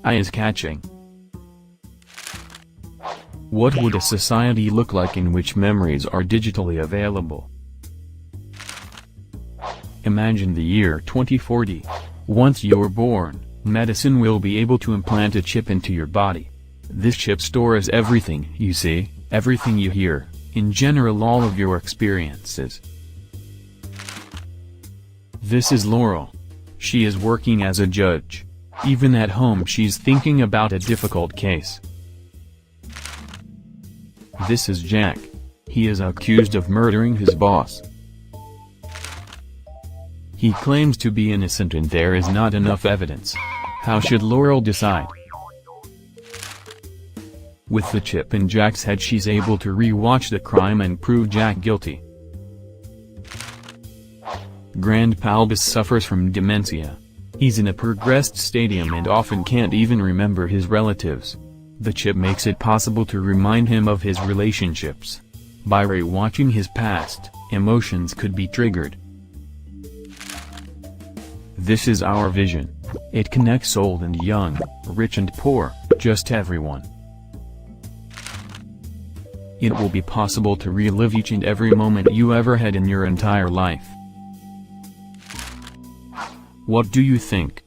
Eyeiscatching. What would a society look like in which memories are digitally available? Imagine the year 2040. Once you're born, medicine will be able to implant a chip into your body. This chip stores everything you see, everything you hear, in general all of your experiences. This is Laurel. She is working as a judge. Even at home she's thinking about a difficult case. This is Jack. He is accused of murdering his boss. He claims to be innocent and there is not enough evidence. How should Laurel decide? With the chip in Jack's head she's able to re-watch the crime and prove Jack guilty. Grandpa Albus suffers from dementia. He's in a progressed stadium and often can't even remember his relatives. The chip makes it possible to remind him of his relationships. By re-watching his past, emotions could be triggered. This is our vision. It connects old and young, rich and poor, just everyone. It will be possible to relive each and every moment you ever had in your entire life. What do you think?